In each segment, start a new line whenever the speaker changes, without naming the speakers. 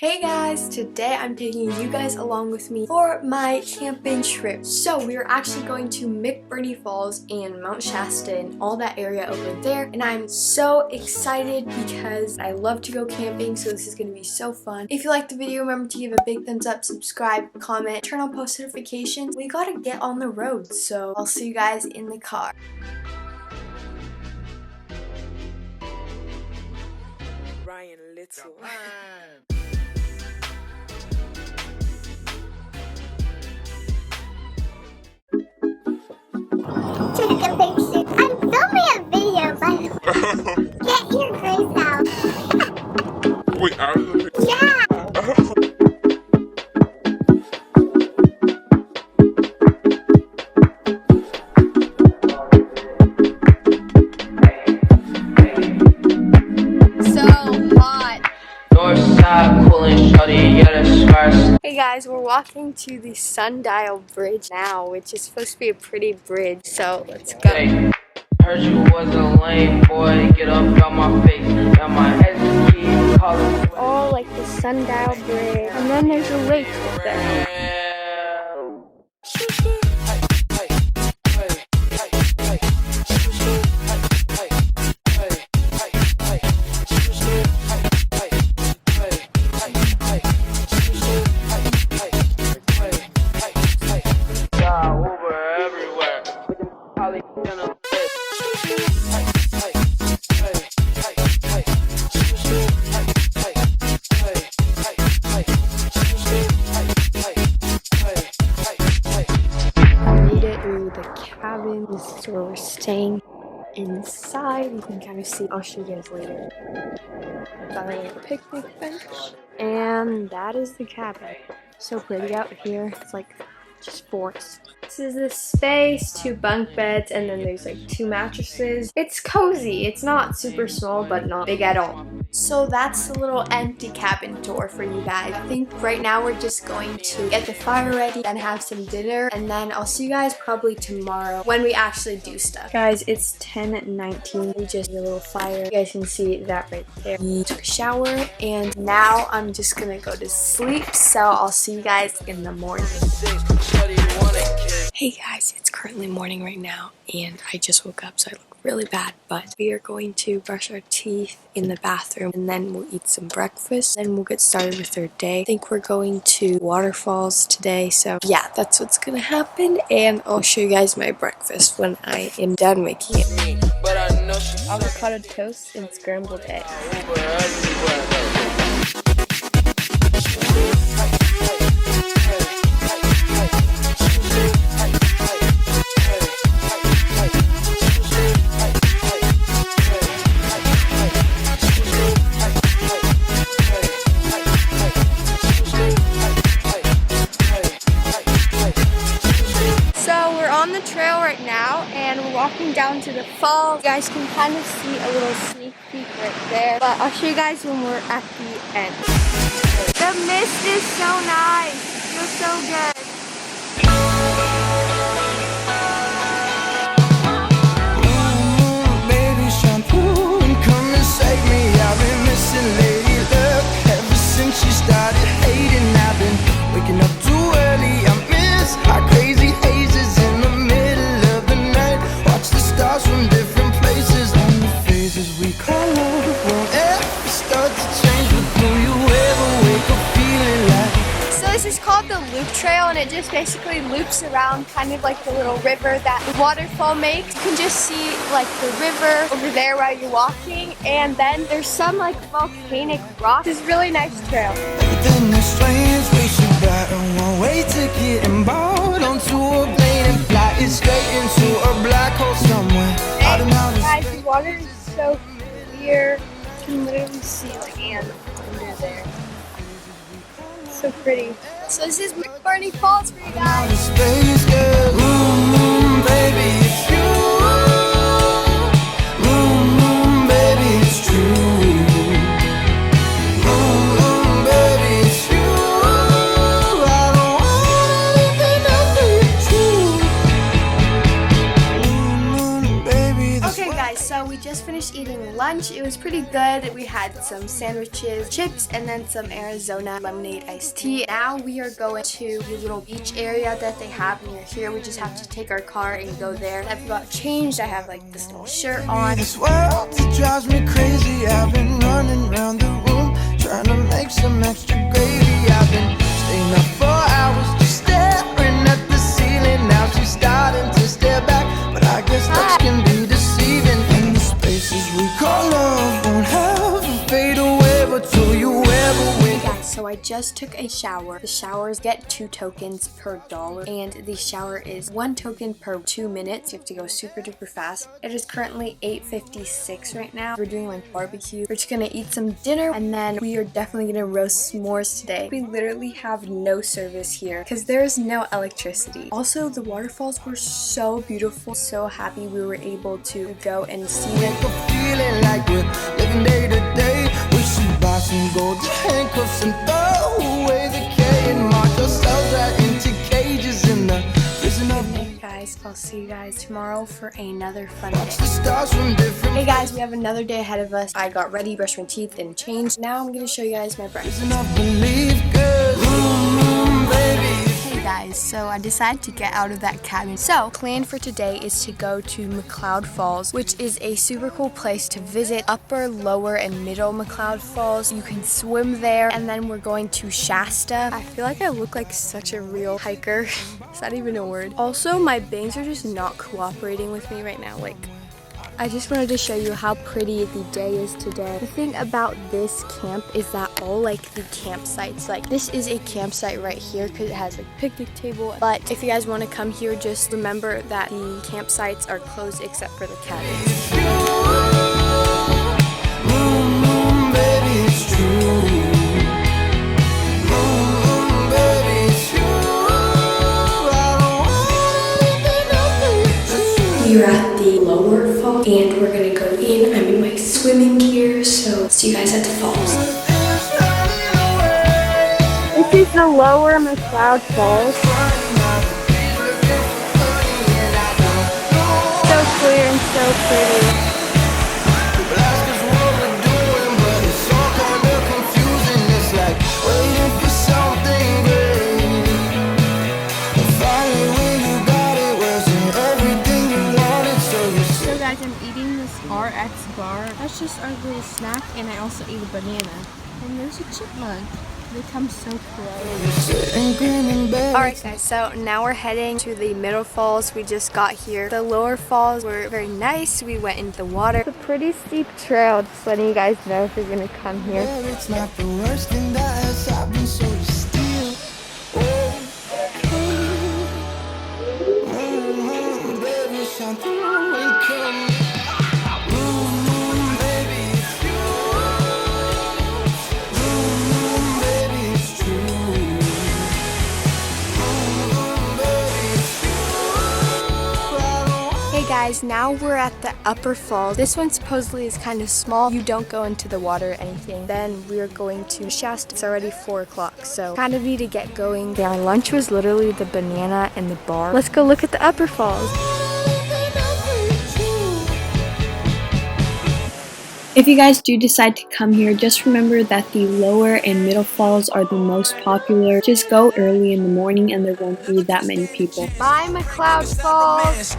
Hey guys, today I'm taking you guys along with me for my camping trip. So we are actually going to McBurney Falls and Mount Shasta and all that area over there. And I'm so excited because I love to go camping, so this is going to be so fun. If you liked the video, remember to give a big thumbs up, subscribe, comment, turn on post notifications. We gotta get on the road, so I'll see you guys in the car.
Ryan Little.
Take a picture. I'm filming a video, by the way. Get your grace out.
Wait, out of the picture?
Yeah.
Hey guys, we're walking to the Sundial Bridge now, which is supposed to be a pretty bridge, so let's go.
Hey, heard you was a lame boy, get up out my face, got my head keep calling.
Oh, like the Sundial Bridge, and then there's a lake up there. This is where we're staying inside. You can kind of see, I'll show you guys later. Got a little picnic bench, and that is the cabin. So pretty out here. It's like just forest. This is the space, 2 bunk beds, and then there's like 2 mattresses. It's cozy. It's not super small, but not big at all. So that's a little empty cabin tour for you guys. I think right now we're just going to get the fire ready and have some dinner, and then I'll see you guys probably tomorrow when we actually do stuff. Guys, it's 10:19. We just did a little fire. You guys can see that right there. We took a shower, and now I'm just gonna go to sleep, so I'll see you guys in the morning. Hey guys, it's currently morning right now, and I just woke up, so I look really bad, but we are going to brush our teeth in the bathroom, and then we'll eat some breakfast, then we'll get started with our day. I think we're going to Waterfalls today, so yeah, that's what's gonna happen, and I'll show you guys my breakfast when I am done making it. Avocado toast and scrambled eggs. Trail right now, and we're walking down to the falls. You guys can kind of see a little sneak peek right there, but I'll show you guys when we're at the end. The mist is so nice. It feels so good.
Baby shampoo and come and save me. I've been missing lady luck ever since she started hating. I've been waking up too early. I miss our crazy hazes in the middle of the night. Watch the stars from different places, and the phases we call love won't ever start to change. But do you ever wake up feeling like?
So this is called the Loop Trail, and it just basically loops around kind of like the little river that the waterfall makes. You can just see like the river over there while you're walking, and then there's some like volcanic rock. This is a really nice trail.
Then the strange we should buy a one-way ticket and board onto a plane and fly it straight into a black hole somewhere. Out in outer
Guys,
space.
the water is so clear. You can literally see land under there. So pretty. So this is McBurney Falls for you guys.
Outer space, girl. Baby, it's you. Baby, it's true. Baby, it's you. I don't want anything else but you. Baby,
Okay guys, so we just finished eating lunch. lunch. It was pretty good. We had some sandwiches, chips, and then some Arizona lemonade iced tea. Now we are going to the little beach area that they have near here. We just have to take our car and go there. I've got changed. I have like this little shirt on.
This world, it drives me crazy. I've been running around the room trying to make some extra gravy. I've been staying up for hours just staring at the ceiling. Now she's starting to stare back, but I guess that can be deceiving. And the spaces we call love won't have to fade away, but till you ever win.
Hey guys, so I just took a shower. The showers get 2 tokens per $1, and the shower is 1 token per 2 minutes. You have to go super duper fast. It is currently 8:56 right now. We're doing like barbecue. We're just gonna eat some dinner, and then we are definitely gonna roast s'mores today. We literally have no service here because there is no electricity. Also, the waterfalls were so beautiful. So happy we were able to go and see them.
Feeling like we're living day to day. We should buy some golden handcuffs and throw away the K and mark ourselves right into cages in the prison of.
Hey guys, I'll see you guys tomorrow for another fun day.
The stars from different.
Hey guys, we have another day ahead of us. I got ready, brushed my teeth, and changed. Now I'm gonna show you guys my breakfast.
Prison of belief, girl. Baby.
Hey guys, so I decided to get out of that cabin. So, plan for today is to go to McCloud Falls, which is a super cool place to visit. Upper, lower, and middle McCloud Falls. You can swim there, and then we're going to Shasta. I feel like I look like such a real hiker. Is that even a word? Also, my bangs are just not cooperating with me right now. Like, I just wanted to show you how pretty the day is today. The thing about this camp is that all like the campsites, like this is a campsite right here because it has a picnic table. But if you guys want to come here, just remember that the campsites are closed except for the cabins.
Baby, it's true. Baby, it's true.
We are at the lower fall and we're gonna go in. I'm in my swimming gear, so see you guys at the falls. This is the lower McCloud Falls. So clear and so pretty.
RX bar. That's just our little snack, and I also ate a banana. And there's a chipmunk. They come so close.
Alright guys, so now we're heading to the middle falls. We just got here. The lower falls were very nice. We went into the water. It's a pretty steep trail, just letting you guys know if you're gonna come here.
Well, it's not the worst thing that has happened, so you still baby, something will come.
Guys, now we're at the upper falls. This one supposedly is kind of small. You don't go into the water or anything. Then we are going to Shasta. It's already 4 o'clock, so kind of need to get going. Yeah, our lunch was literally the banana and the bar. Let's go look at the upper falls. If you guys do decide to come here, just remember that the lower and middle falls are the most popular. Just go early in the morning and there won't be that many people. Bye, McCloud Falls!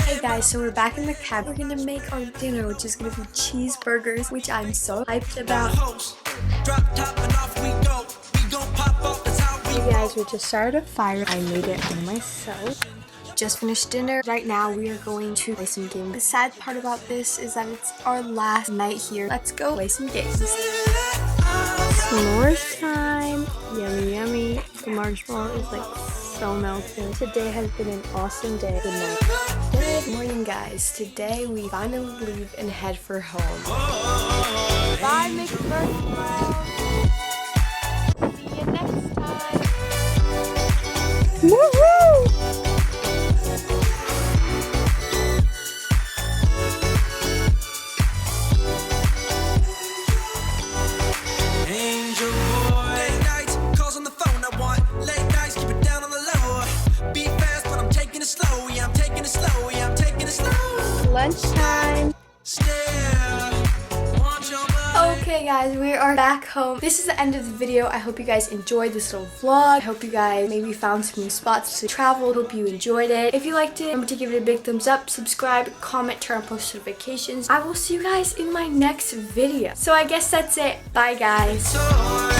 Hey guys, so we're back in the cabin. We're gonna make our dinner, which is gonna be cheeseburgers, which I'm so hyped about. Hey guys, we just started a fire. I made it on myself. Just finished dinner. Right now we are going to play some games. The sad part about this is that it's our last night here. Let's go play some games. S'mores time. Yummy, yummy. The marshmallow is like so melted. Today has been an awesome day. Good night. Good morning, guys. Today we finally leave and head for home. Bye, McCloud. See you next time. Woohoo!
Slow, yeah, I'm taking it slow.
lunchtime.
Okay guys, we are back home. This is the end of the video. I hope you guys enjoyed this little vlog. I hope you guys maybe found some new spots to travel. Hope you enjoyed it. If you liked it, remember to give it a big thumbs up, subscribe, comment, turn on post notifications. I will see you guys in my next video. So I guess that's it. Bye guys.